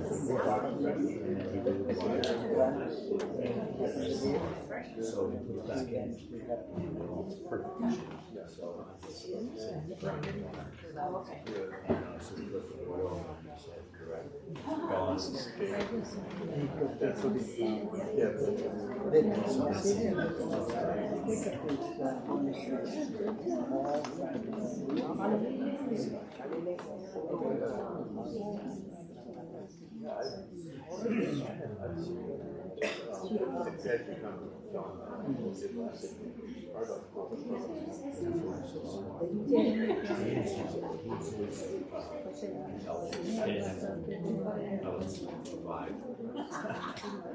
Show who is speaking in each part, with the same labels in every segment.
Speaker 1: So we put it back in. Perfect.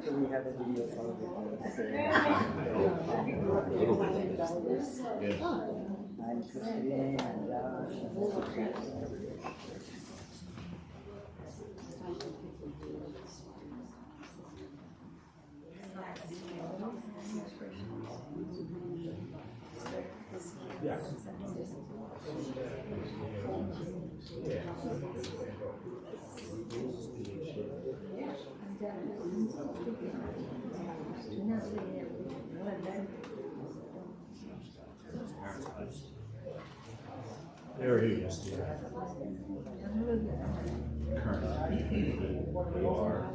Speaker 1: So
Speaker 2: we have a video from I'm Christine and
Speaker 1: yeah. There he is. Currently, you are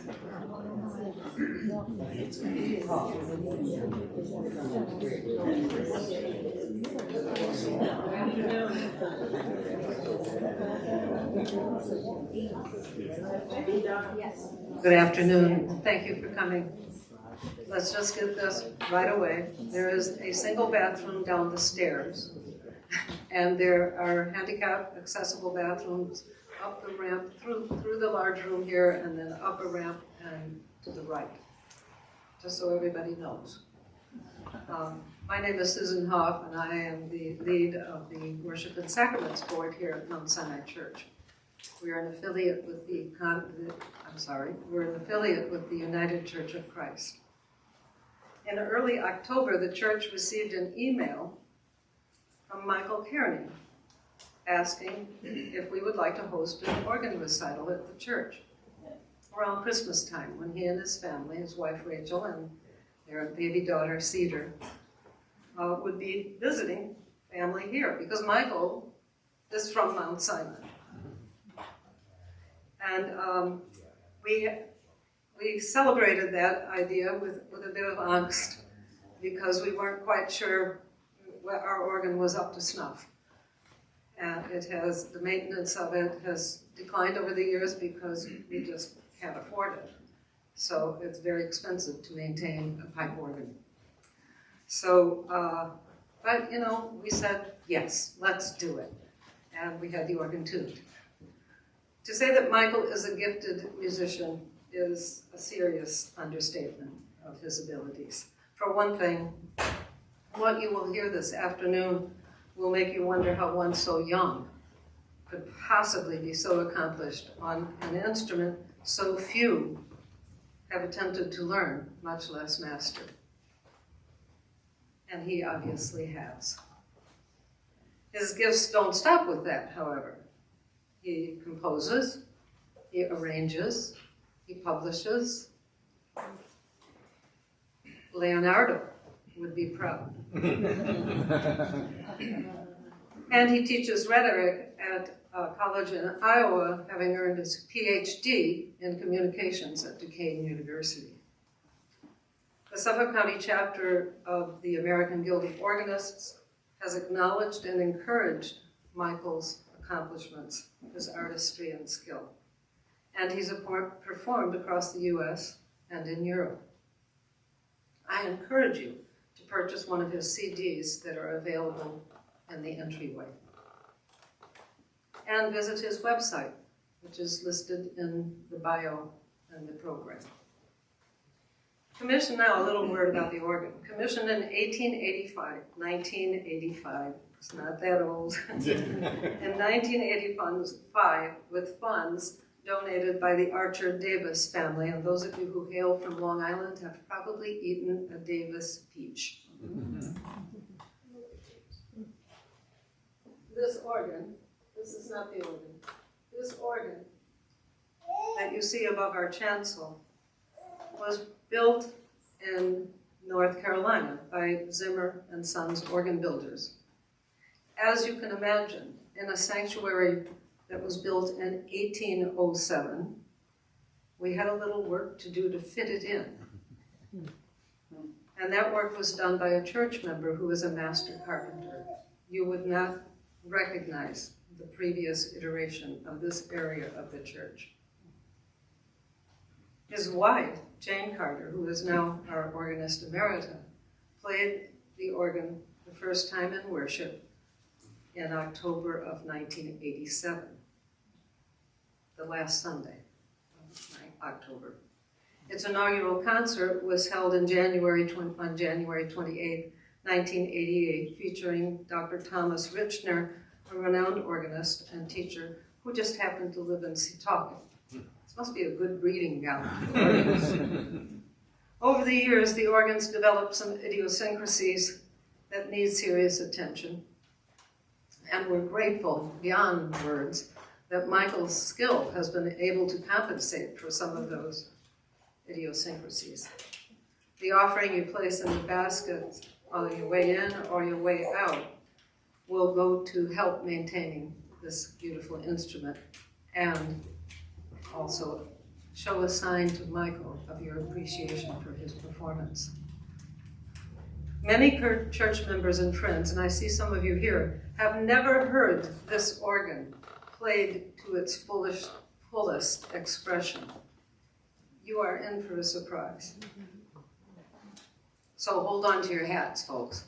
Speaker 3: Good afternoon. Thank you for coming. Let's just get this right away. There is a single bathroom down the stairs, and there are handicap accessible bathrooms up the ramp through the large room here, and then up a ramp and to the right, just so everybody knows. My name is Susan Hoff, and I am the lead of the Worship and Sacraments Board here at Mount Sinai Church. We're an affiliate with we're an affiliate with the United Church of Christ. In early October, the church received an email from Michael Kearney asking if we would like to host an organ recital at the church around Christmas time, when he and his family, his wife Rachel and their baby daughter Cedar, would be visiting family here, because Michael is from Mount Sinai. And we celebrated that idea with a bit of angst, because we weren't quite sure our organ was up to snuff. And the maintenance of it has declined over the years because we just can't afford it. So it's very expensive to maintain a pipe organ. So, but we said, yes, let's do it. And we had the organ tuned. To say that Michael is a gifted musician is a serious understatement of his abilities. For one thing, what you will hear this afternoon will make you wonder how one so young could possibly be so accomplished on an instrument so few have attempted to learn, much less master. And he obviously has. His gifts don't stop with that, however. He composes, he arranges, he publishes. Leonardo would be proud. And he teaches rhetoric at a college in Iowa, having earned his PhD in communications at Duquesne University. The Suffolk County chapter of the American Guild of Organists has acknowledged and encouraged Michael's accomplishments, his artistry and skill. And he's performed across the US and in Europe. I encourage you to purchase one of his CDs that are available in the entryway. And visit his website, which is listed in the bio and the program. Commissioned now, a little word about the organ. Commissioned in 1985, it's not that old, in 1985 with funds donated by the Archer Davis family, and those of you who hail from Long Island have probably eaten a Davis peach. This organ, this is not the organ, this organ that you see above our chancel was built in North Carolina by Zimmer and Sons organ builders. As you can imagine, in a sanctuary that was built in 1807, we had a little work to do to fit it in. And that work was done by a church member who was a master carpenter. You would not recognize the previous iteration of this area of the church. His wife, Jane Carter, who is now our organist emerita, played the organ the first time in worship in October of 1987, the last Sunday of October. Its inaugural concert was held on January 28, 1988, featuring Dr. Thomas Richner, a renowned organist and teacher who just happened to live in Setauket. This must be a good breeding ground for organs. Over the years, the organs developed some idiosyncrasies that need serious attention. And we're grateful, beyond words, that Michael's skill has been able to compensate for some of those idiosyncrasies. The offering you place in the basket on your way in or your way out will go to help maintaining this beautiful instrument and also show a sign to Michael of your appreciation for his performance. Many church members and friends, and I see some of you here, have never heard this organ played to its fullest expression. You are in for a surprise. So hold on to your hats, folks,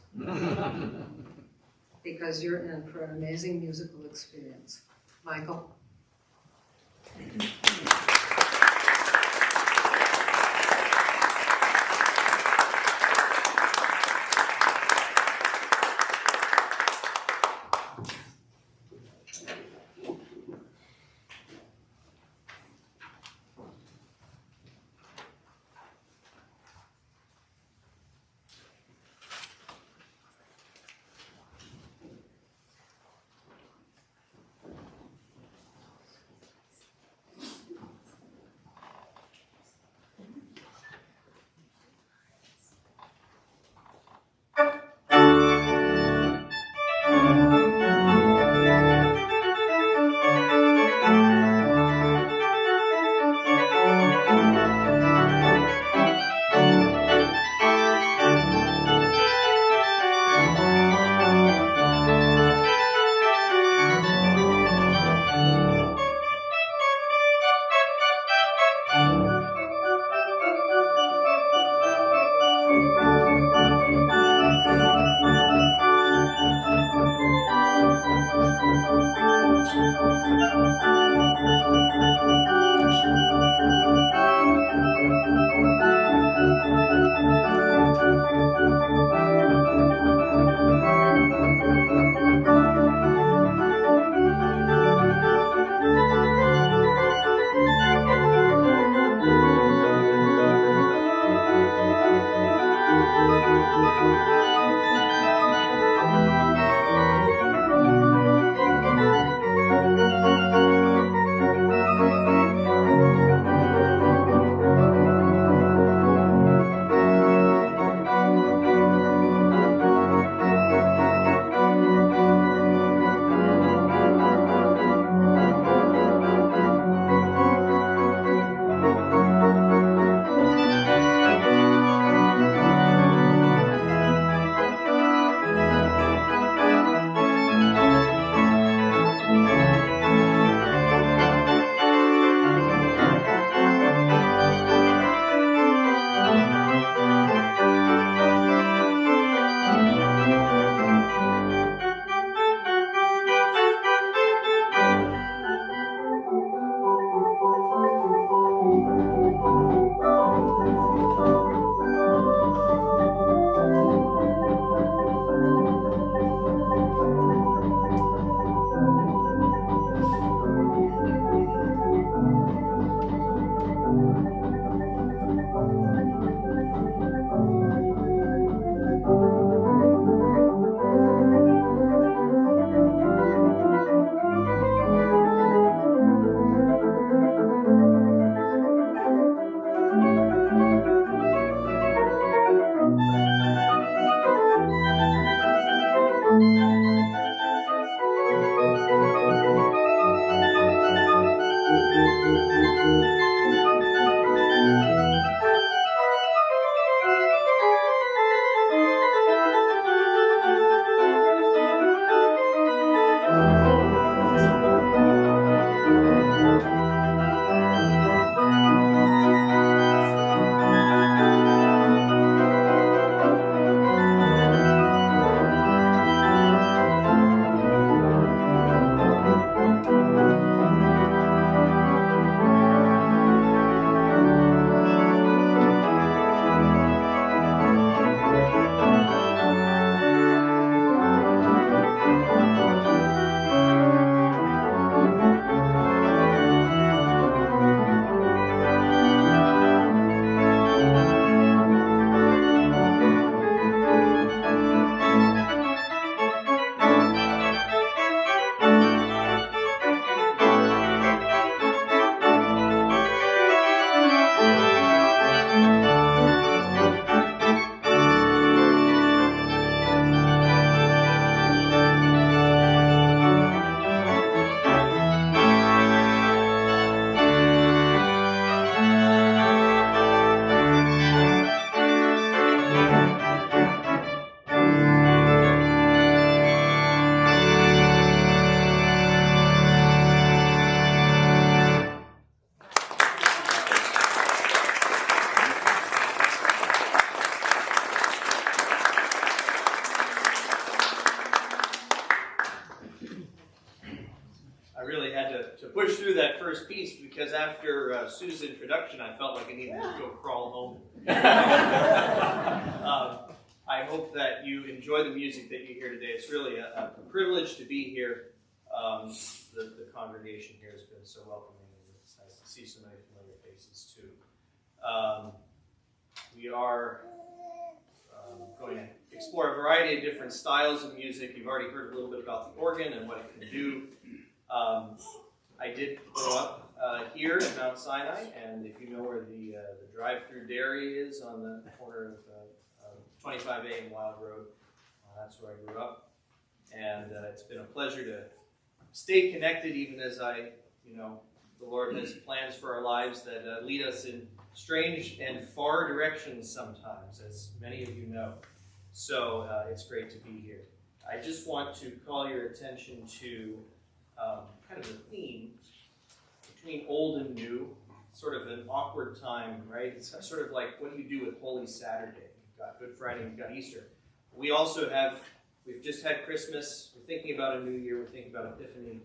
Speaker 3: because you're in for an amazing musical experience. Michael.
Speaker 4: through that first piece because after Sue's introduction, I felt like I needed to go crawl home. I hope that you enjoy the music that you hear today. It's really a privilege to be here. The congregation here has been so welcoming, and it's nice to see so many familiar faces too. We are going to explore a variety of different styles of music. You've already heard a little bit about the organ and what it can do. I did grow up here at Mount Sinai, and if you know where the drive-through dairy is on the corner of 25A and Wild Road, that's where I grew up. And it's been a pleasure to stay connected even as the Lord has plans for our lives that lead us in strange and far directions sometimes, as many of you know. So it's great to be here. I just want to call your attention to kind of a theme between old and new, sort of an awkward time, right? It's sort of like, what do you do with Holy Saturday? You've got Good Friday, you've got Easter. We also we've just had Christmas, we're thinking about a new year, we're thinking about Epiphany,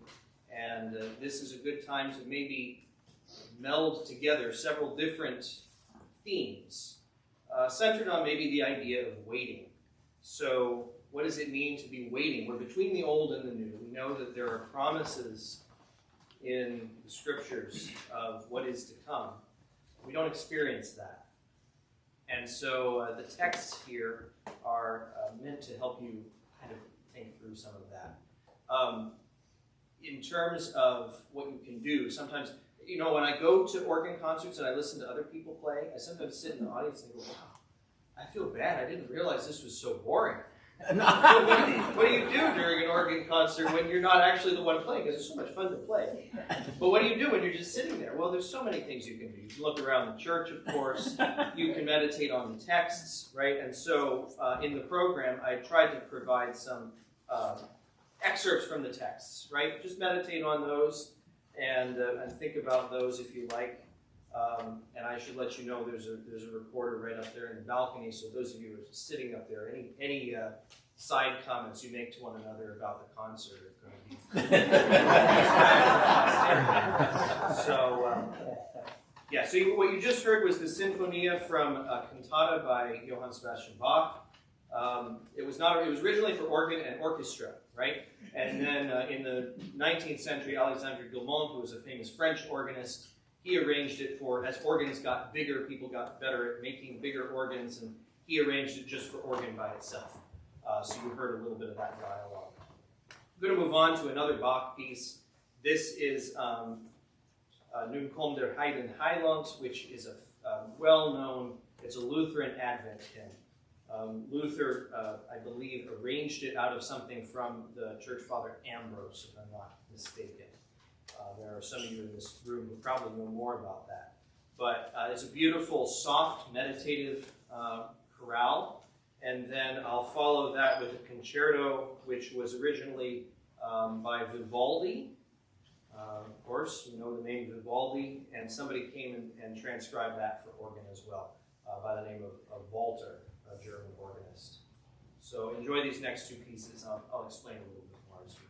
Speaker 4: and this is a good time to maybe meld together several different themes, centered on maybe the idea of waiting. So, what does it mean to be waiting? We're between the old and the new. We know that there are promises in the scriptures of what is to come. We don't experience that. And so the texts here are meant to help you kind of think through some of that. In terms of what you can do, sometimes, when I go to organ concerts and I listen to other people play, I sometimes sit in the audience and go, wow, I feel bad. I didn't realize this was so boring. What do you do during an organ concert when you're not actually the one playing? Because it's so much fun to play. But what do you do when you're just sitting there? Well, there's so many things you can do. You can look around the church, of course. You can meditate on the texts, right? And so in the program, I tried to provide some excerpts from the texts, right? Just meditate on those and think about those if you like. And I should let you know there's a recorder right up there in the balcony, so those of you who are sitting up there, any side comments you make to one another about the concert are going to be so what you just heard was the Sinfonia from a cantata by Johann Sebastian Bach. It was originally for organ and orchestra, right? And then in the 19th century, Alexandre Guilmont, who was a famous French organist, he arranged it for, as organs got bigger, people got better at making bigger organs, and he arranged it just for organ by itself. So you heard a little bit of that dialogue. I'm going to move on to another Bach piece. This is Nun kommt der Heiden Heiland, which is a well-known, it's a Lutheran Advent hymn. Luther, I believe, arranged it out of something from the church father Ambrose, if I'm not mistaken. There are some of you in this room who probably know more about that. But it's a beautiful, soft, meditative chorale. And then I'll follow that with a concerto, which was originally by Vivaldi. Of course, you know the name Vivaldi. And somebody came and transcribed that for organ as well, by the name of Walter, a German organist. So enjoy these next two pieces. I'll explain a little bit more as we go.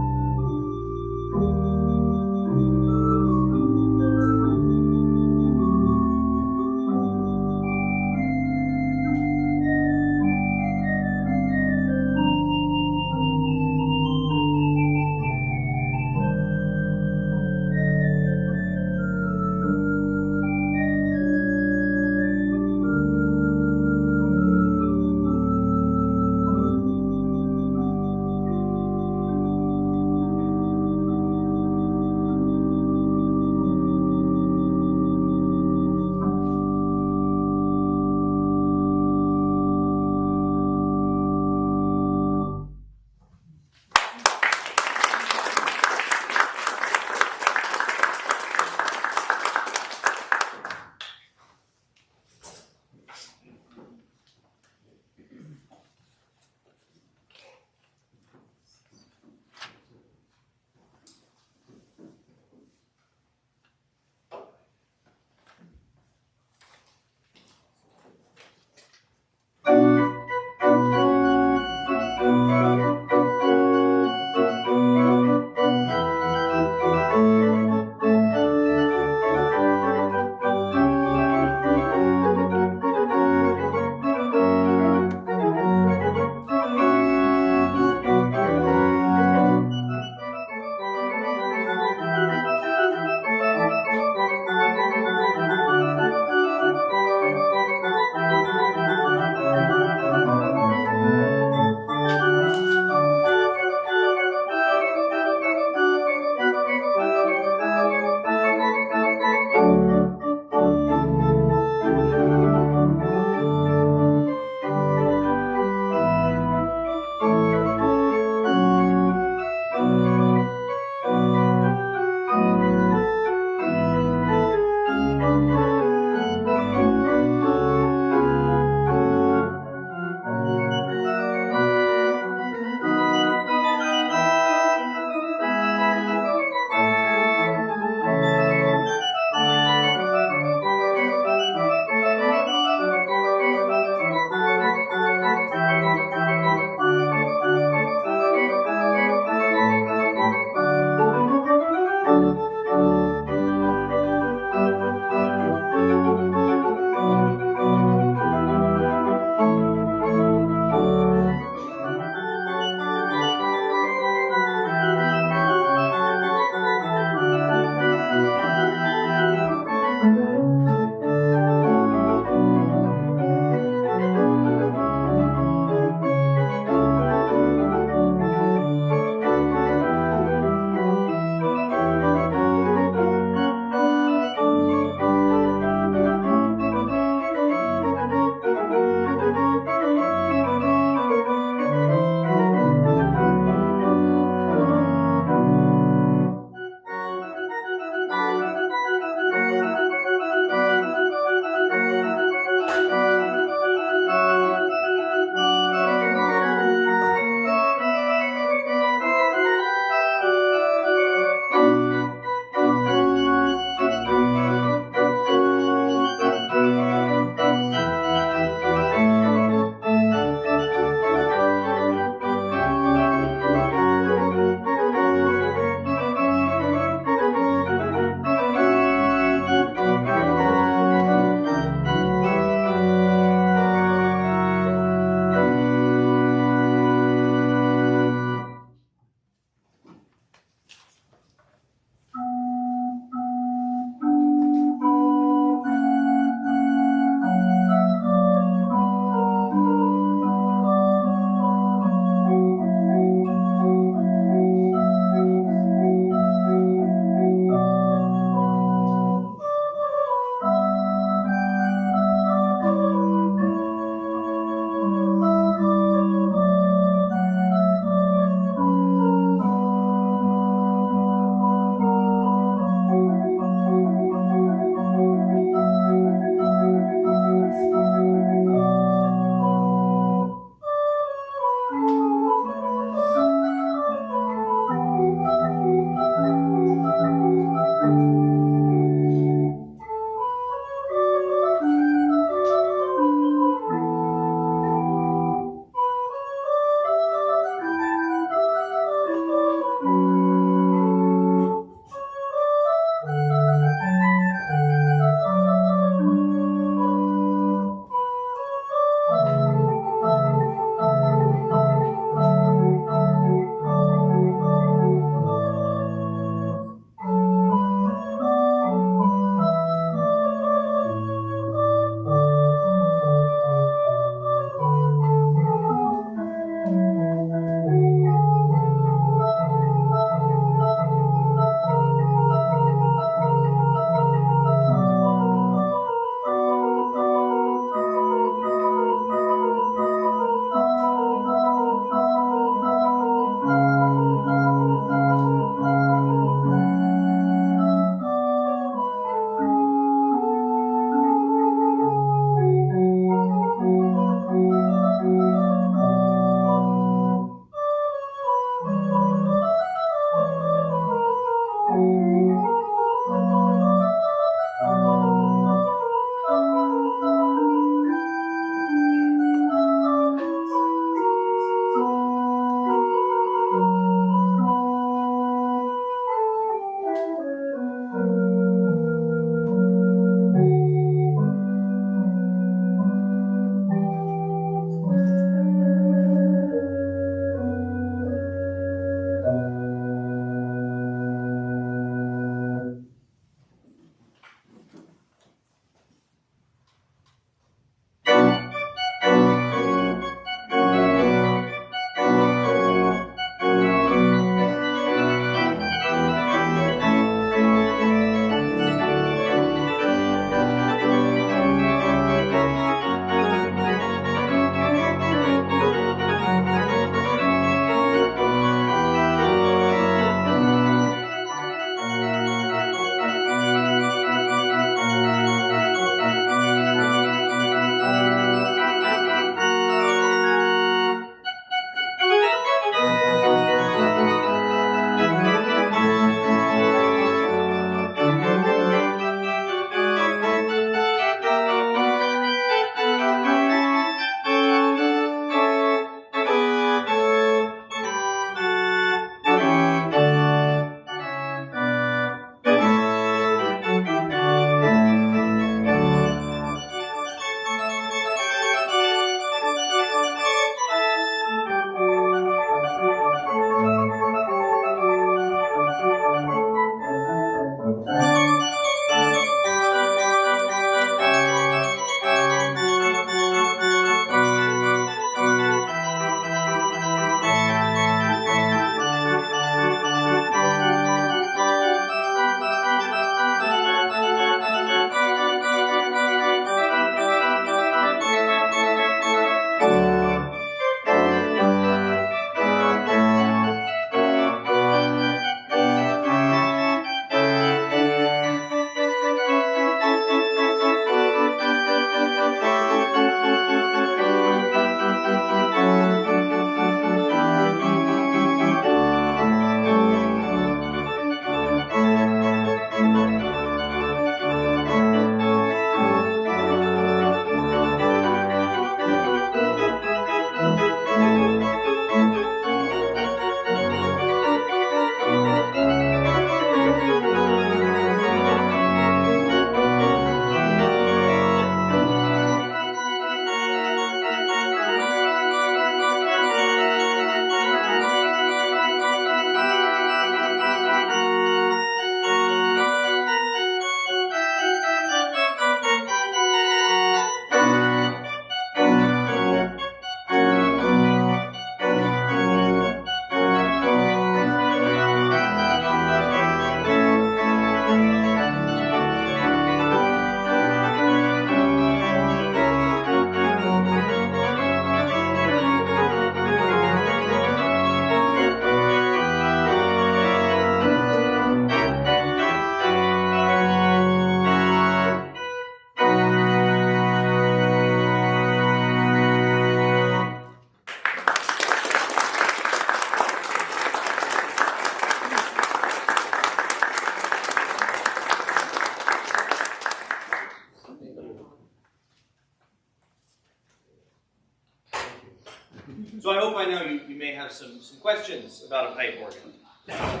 Speaker 4: you may have some questions about a pipe organ.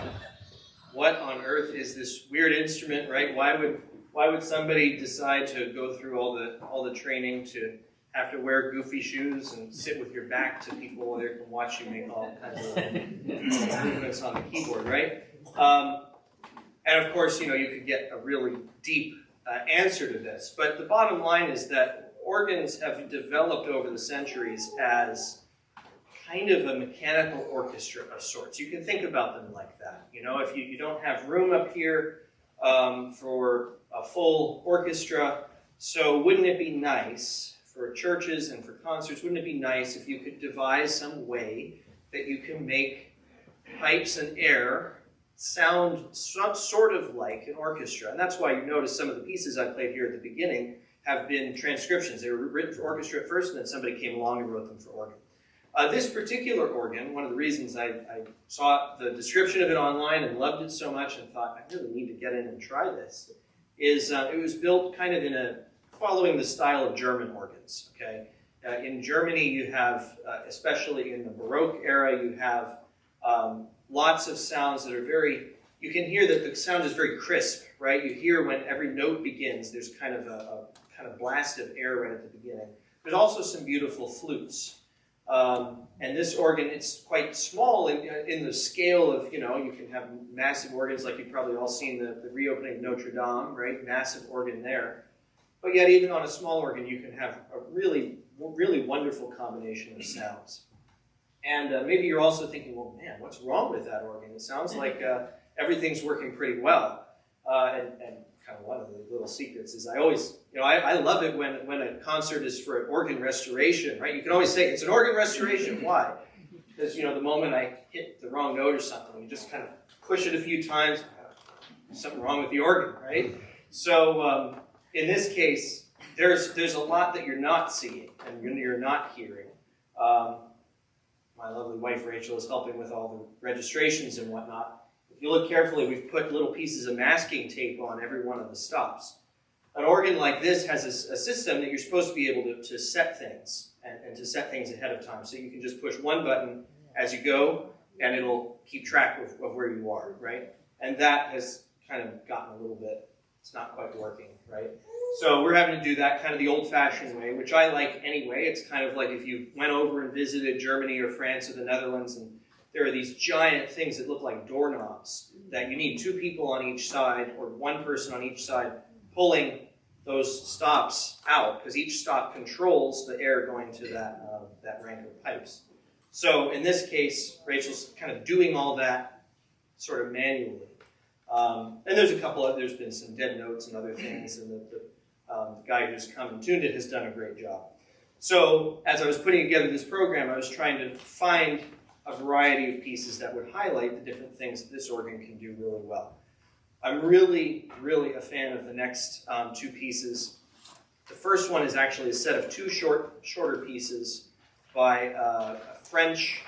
Speaker 4: What on earth is this weird instrument, right? Why would somebody decide to go through all the training to have to wear goofy shoes and sit with your back to people while they can watch you make all kinds of movements on the keyboard, right? And of course, you could get a really deep answer to this. But the bottom line is that organs have developed over the centuries as kind of a mechanical orchestra of sorts. You can think about them like that. If you don't have room up here for a full orchestra, so wouldn't it be nice for churches and for concerts, wouldn't it be nice if you could devise some way that you can make pipes and air sound sort of like an orchestra? And that's why you notice some of the pieces I played here at the beginning have been transcriptions. They were written for orchestra at first, and then somebody came along and wrote them for organ. This particular organ, one of the reasons I saw the description of it online and loved it so much and thought, I really need to get in and try this, is it was built kind of following the style of German organs. Okay, in Germany you have, especially in the Baroque era, you have lots of sounds that are you can hear that the sound is very crisp, right? You hear when every note begins, there's kind of a kind of blast of air right at the beginning. There's also some beautiful flutes. And this organ, it's quite small in the scale of, you can have massive organs like you've probably all seen the reopening of Notre Dame, right? Massive organ there. But yet even on a small organ, you can have a really, really wonderful combination of sounds. And maybe you're also thinking, well, man, what's wrong with that organ? It sounds like everything's working pretty well. And kind of one of the little secrets is I always, I love it when a concert is for an organ restoration, right? You can always say, it's an organ restoration. Why? Because, the moment I hit the wrong note or something, you just kind of push it a few times, something wrong with the organ, right? So in this case, there's a lot that you're not seeing and you're not hearing. My lovely wife Rachel is helping with all the registrations and whatnot. If you look carefully, we've put little pieces of masking tape on every one of the stops. An organ like this has a system that you're supposed to be able to set things and to set things ahead of time. So you can just push one button as you go and it'll keep track of where you are, right? And that has kind of gotten a little bit, it's not quite working, right? So we're having to do that kind of the old-fashioned way, which I like anyway. It's kind of like if you went over and visited Germany or France or the Netherlands, and there are these giant things that look like doorknobs that you need two people on each side or one person on each side pulling those stops out, because each stop controls the air going to that rank of pipes. So in this case, Rachel's kind of doing all that sort of manually. And there's been some dead notes and other things, and the guy who's come and tuned it has done a great job. So as I was putting together this program, I was trying to find a variety of pieces that would highlight the different things that this organ can do really well. I'm really, really a fan of the next two pieces. The first one is actually a set of two shorter pieces by a French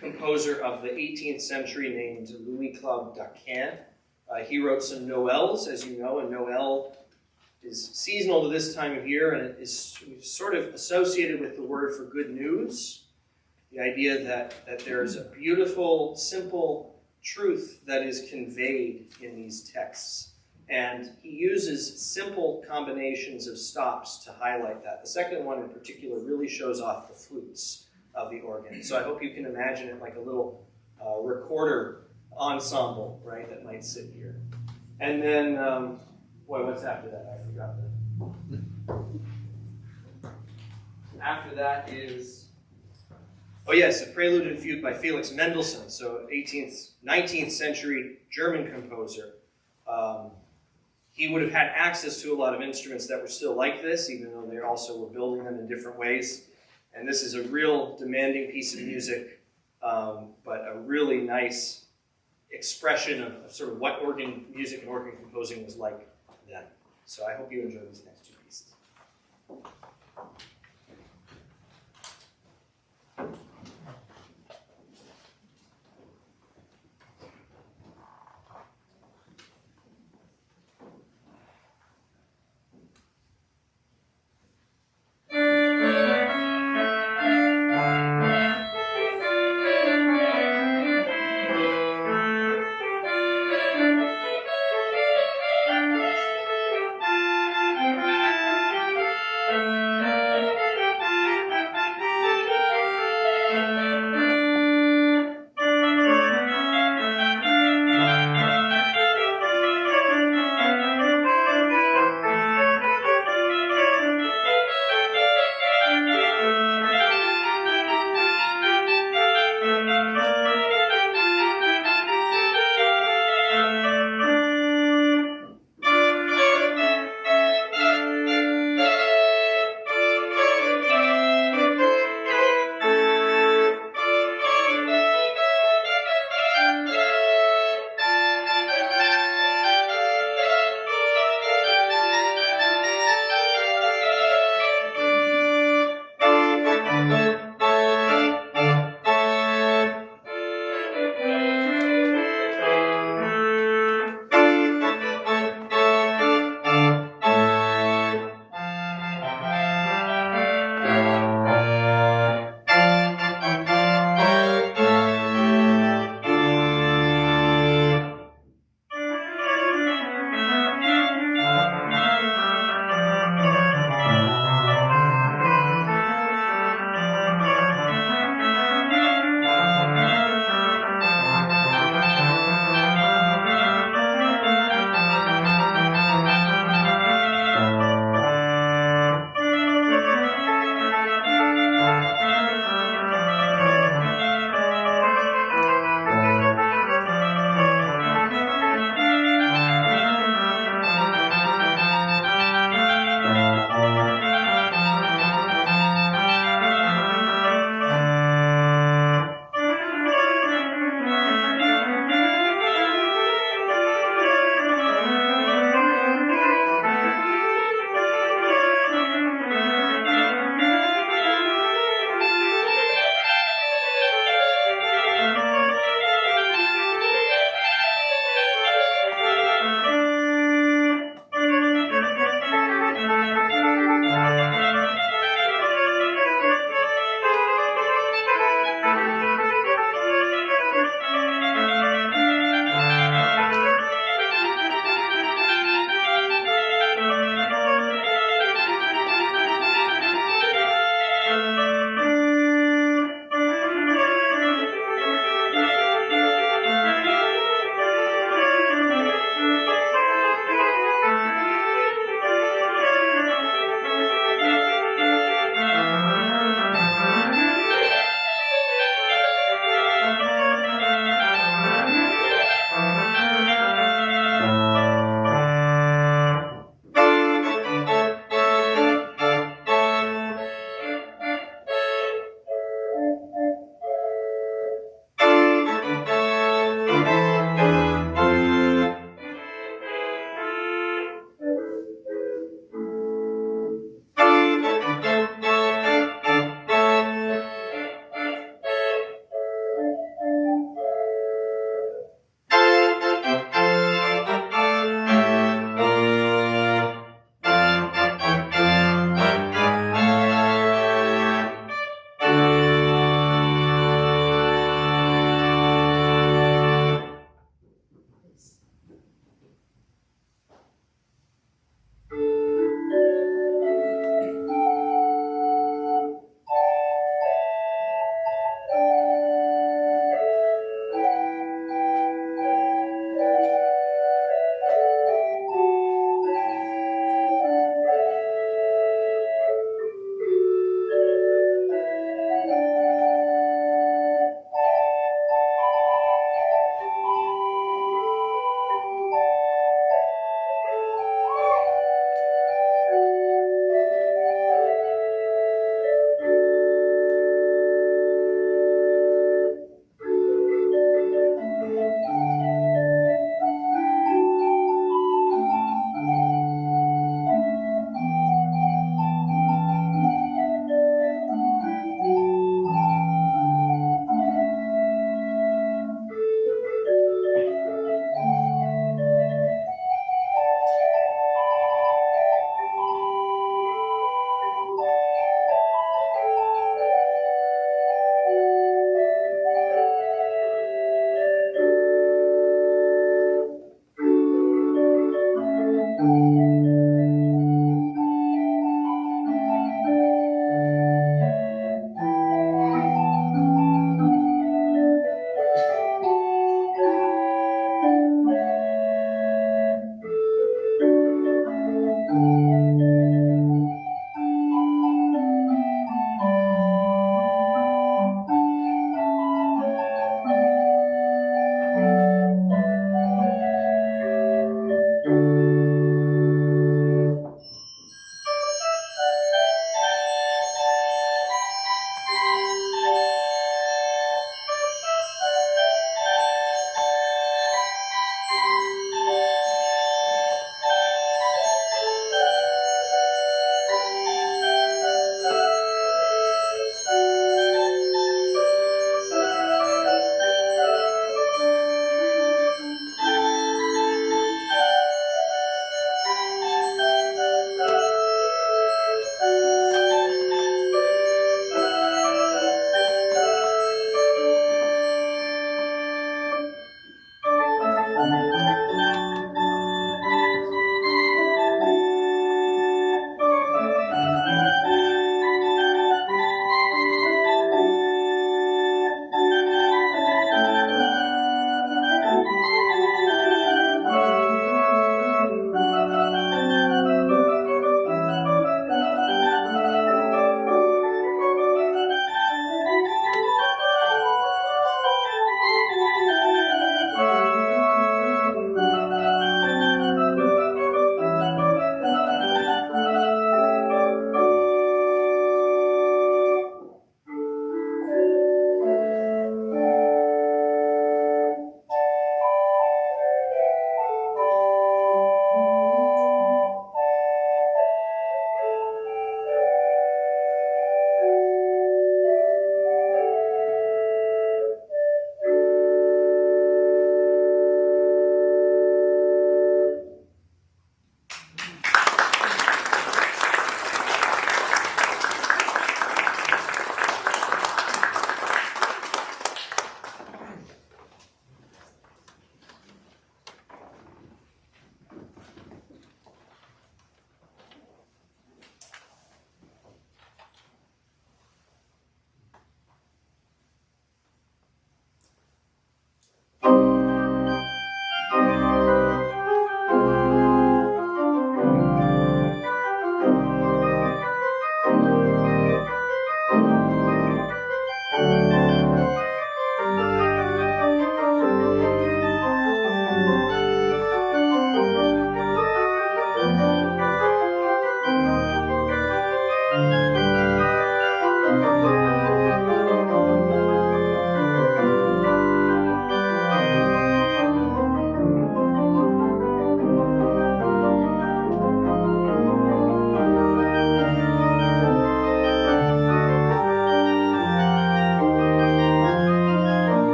Speaker 4: composer of the 18th century named Louis-Claude Daquin. He wrote some noëls, as you know, and Noël is seasonal to this time of year, and it is sort of associated with the word for good news. The idea that there is a beautiful, simple truth that is conveyed in these texts. And he uses simple combinations of stops to highlight that. The second one in particular really shows off the flutes of the organ. So I hope you can imagine it like a little recorder ensemble, right, that might sit here. And then, what's after that? I forgot that. After that is, a prelude and fugue by Felix Mendelssohn, so 19th century German composer. He would have had access to a lot of instruments that were still like this, even though they also were building them in different ways. And this is a real demanding piece of music, but a really nice expression of sort of what organ music and organ composing was like then. So I hope you enjoy these next two pieces.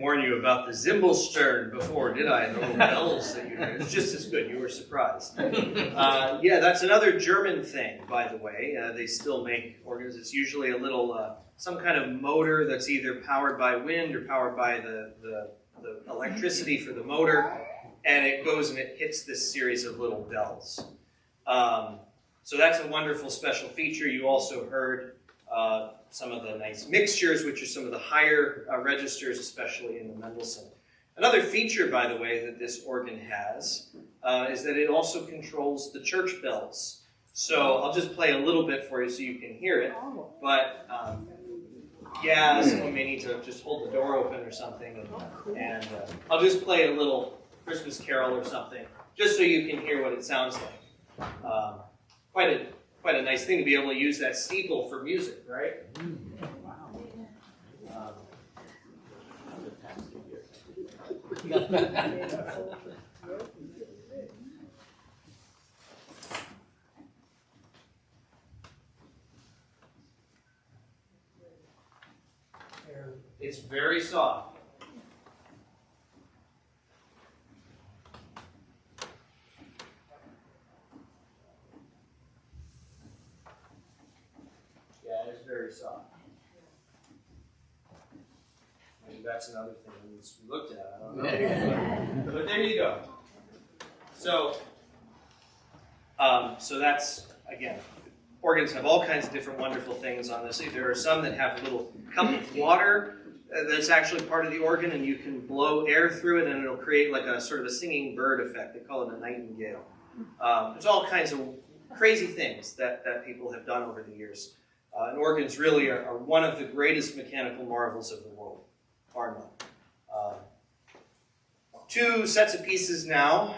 Speaker 4: warn you about the Zimbelstern before, did I? The little bells that you hear. It's just as good. You were surprised. Yeah, that's another German thing, by the way. They still make organs. It's usually a little, some kind of motor that's either powered by wind or powered by the electricity for the motor. And it goes and it hits this series of little bells. So that's a wonderful special feature. You also heard some of the nice mixtures, which are some of the higher registers, especially in the Mendelssohn. Another feature, by the way, that this organ has is that it also controls the church bells. So I'll just play a little bit for you so you can hear it. But yeah, someone may need to just hold the door open or something. And I'll just play a little Christmas carol or something, just so you can hear what it sounds like. Quite a nice thing to be able to use that steeple for music, right? It's very soft. Very soft. Maybe that's another thing we looked at. I don't know. But there you go. So, so that's, again, organs have all kinds of different wonderful things on this. There are some that have a little cup of water that's actually part of the organ, and you can blow air through it, and it'll create like a sort of a singing bird effect. They call it a nightingale. There's all kinds of crazy things that people have done over the years. And organs really are one of the greatest mechanical marvels of the world, bar none. Two sets of pieces now.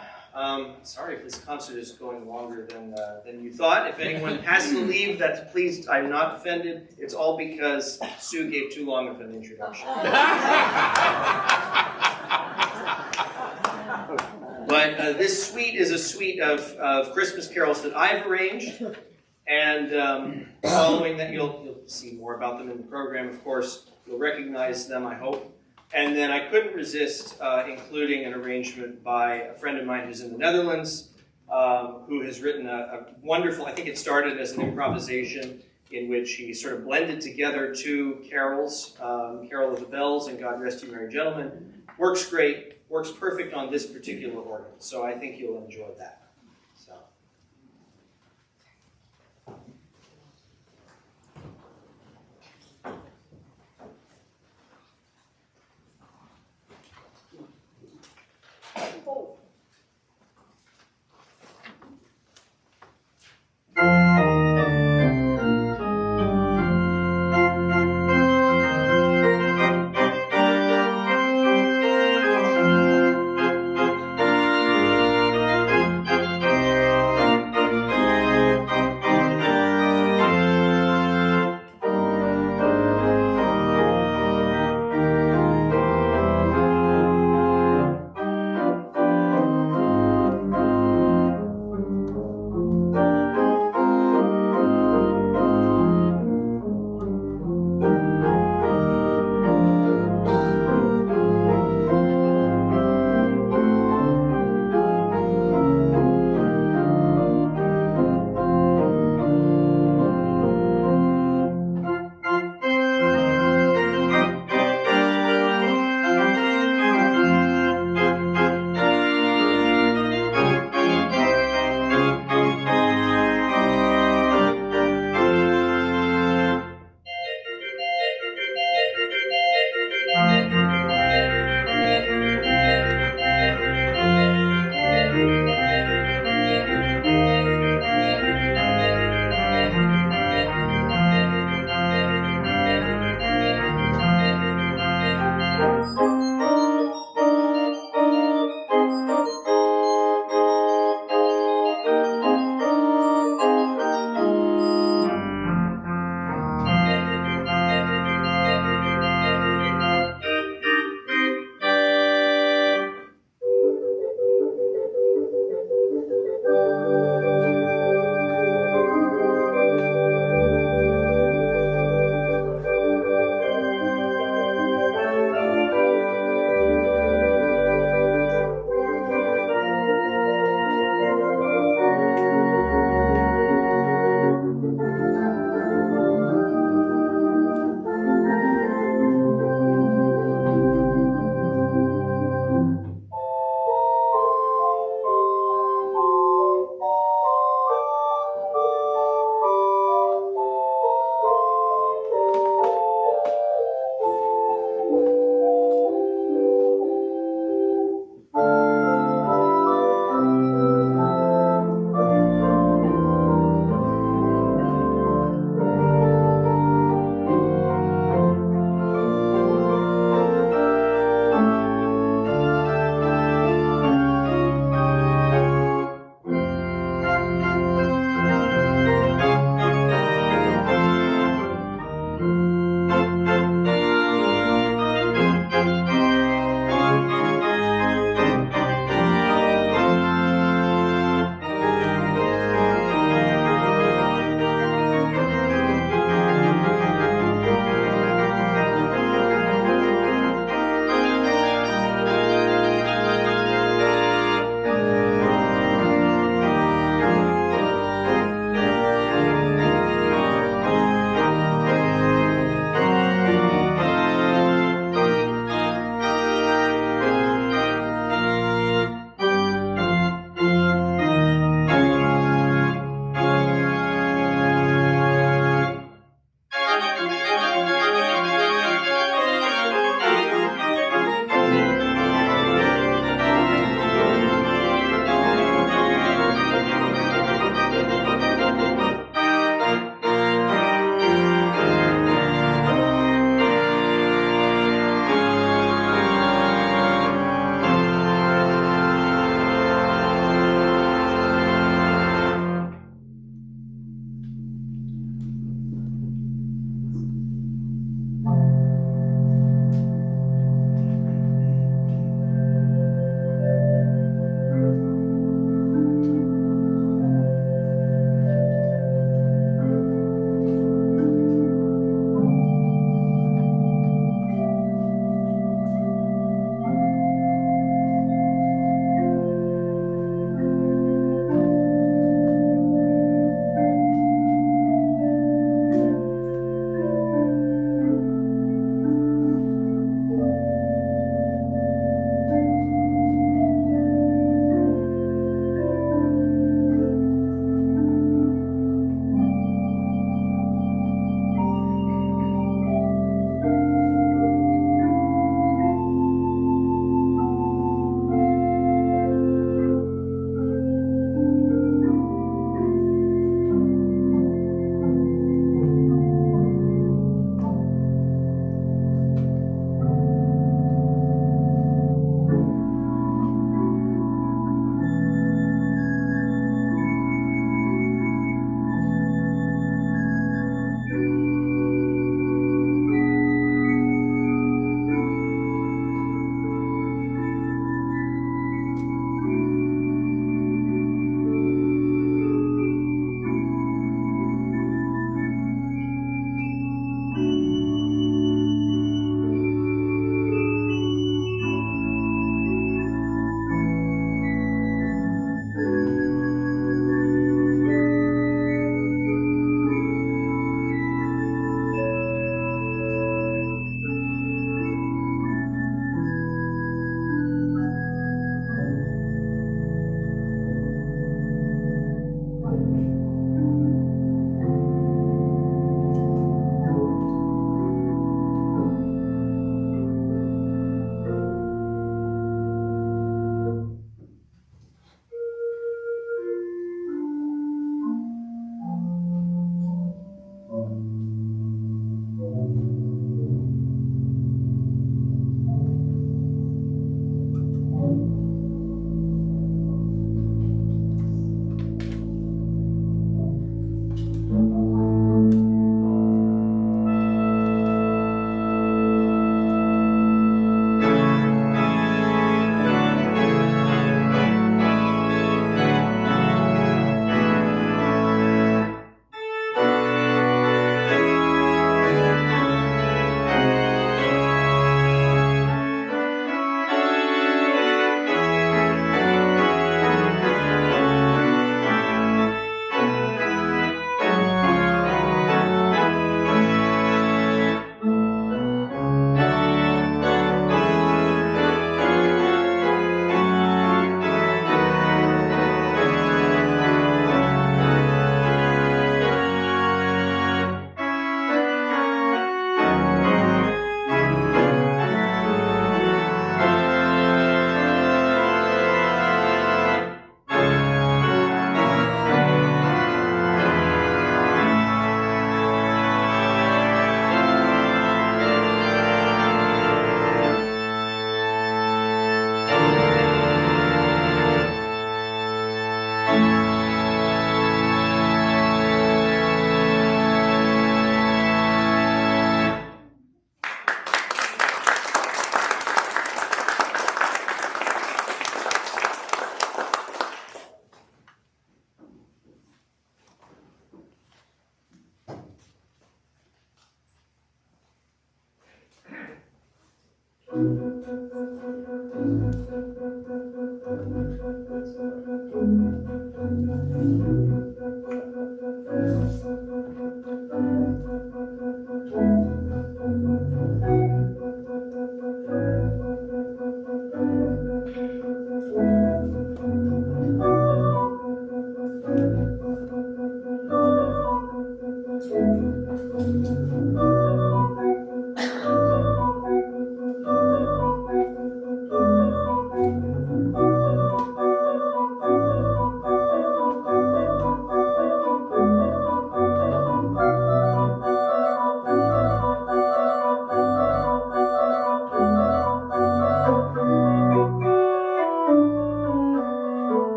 Speaker 4: Sorry if this concert is going longer than you thought. If anyone has to leave, that's please, I'm not offended. It's all because Sue gave too long of an introduction. But this suite is a suite of Christmas carols that I've arranged. And following that, you'll see more about them in the program, of course. You'll recognize them, I hope. And then I couldn't resist including an arrangement by a friend of mine who's in the Netherlands, who has written a wonderful, I think it started as an improvisation in which he sort of blended together two carols, Carol of the Bells and God Rest You Merry Gentlemen. Works great, works perfect on this particular organ. So I think you'll enjoy that.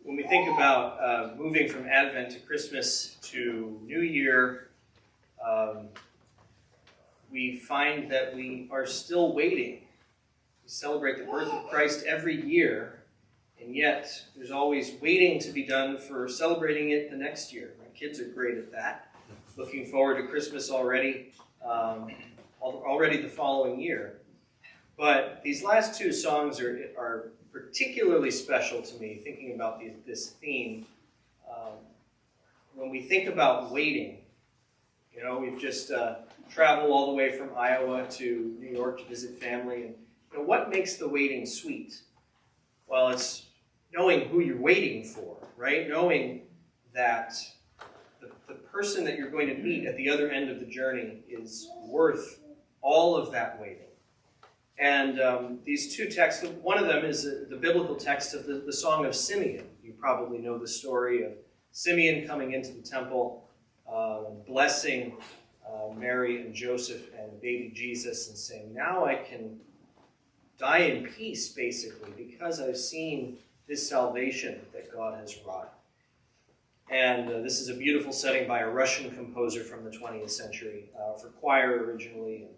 Speaker 4: when we think about moving from Advent to Christmas to New Year, we find that we are still waiting. We celebrate the birth of Christ every year, and yet there's always waiting to be done for celebrating it the next year. My kids are great at that. Looking forward to Christmas already, already the following year. But these last two songs are particularly special to me, thinking about this theme. When we think about waiting, we've just traveled all the way from Iowa to New York to visit family. And what makes the waiting sweet? Well, it's knowing who you're waiting for, right? Knowing that the person that you're going to meet at the other end of the journey is worth all of that waiting. And these two texts, one of them is the biblical text of the Song of Simeon. You probably know the story of Simeon coming into the temple, blessing Mary and Joseph and baby Jesus and saying, now I can die in peace, basically, because I've seen this salvation that God has wrought. And this is a beautiful setting by a Russian composer from the 20th century, for choir originally,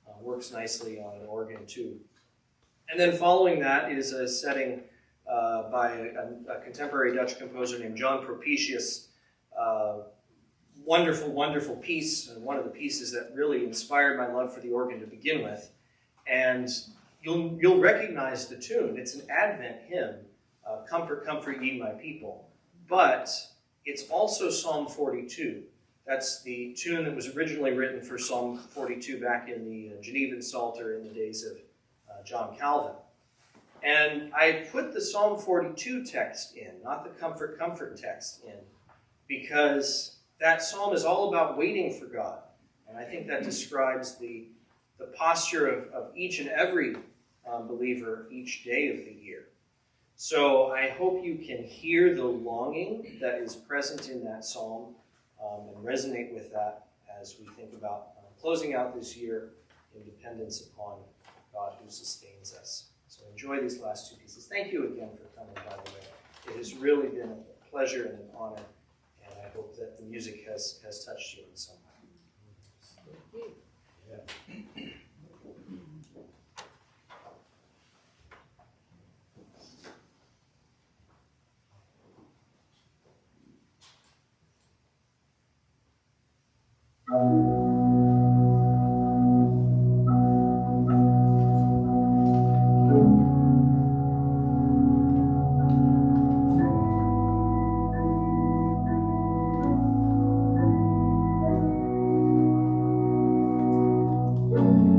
Speaker 4: and works nicely on an organ too. And then following that is a setting by a contemporary Dutch composer named John Propitius. Wonderful, wonderful piece, and one of the pieces that really inspired my love for the organ to begin with. And you'll recognize the tune. It's an Advent hymn, Comfort, Comfort Ye My People. But it's also Psalm 42. That's the tune that was originally written for Psalm 42 back in the Genevan Psalter in the days of John Calvin. And I put the Psalm 42 text in, not the Comfort, Comfort text in, because that psalm is all about waiting for God. And I think that describes the posture of each and every believer each day of the year. So I hope you can hear the longing that is present in that psalm and resonate with that as we think about closing out this year in dependence upon God who sustains us. So enjoy these last two pieces. Thank you again for coming, by the way. It has really been a pleasure and an honor, and I hope that the music has touched you in some way. Yeah.
Speaker 5: Thank you.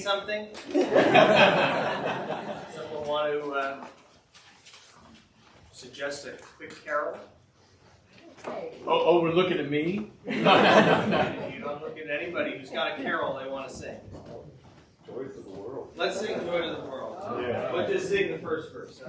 Speaker 4: something? Someone want to suggest a quick carol?
Speaker 5: Oh, we're looking at me?
Speaker 4: You don't look at anybody who's got a carol they want to sing.
Speaker 1: Joy to the world.
Speaker 4: Let's sing Joy to the World.
Speaker 1: Yeah.
Speaker 4: But just sing the first verse.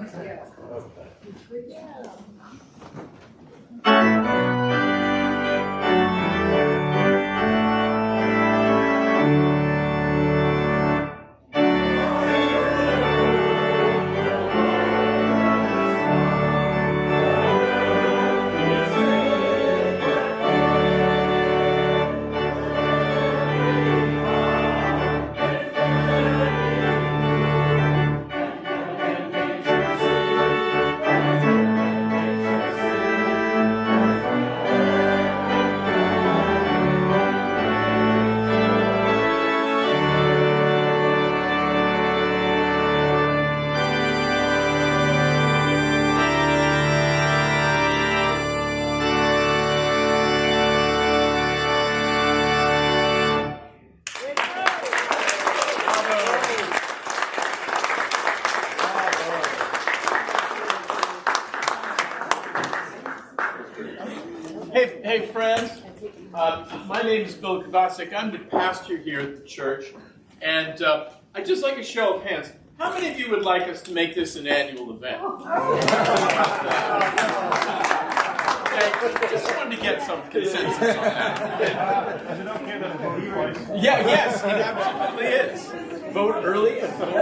Speaker 5: Hey friends, my name is Bill Kovacic. I'm the pastor here at the church, and I'd just like a show of hands. How many of you would like us to make this an annual event? Okay, just wanted to get some consensus on that.
Speaker 1: Is it okay that I vote twice?
Speaker 5: Yeah, yes, it absolutely is. Vote early and vote.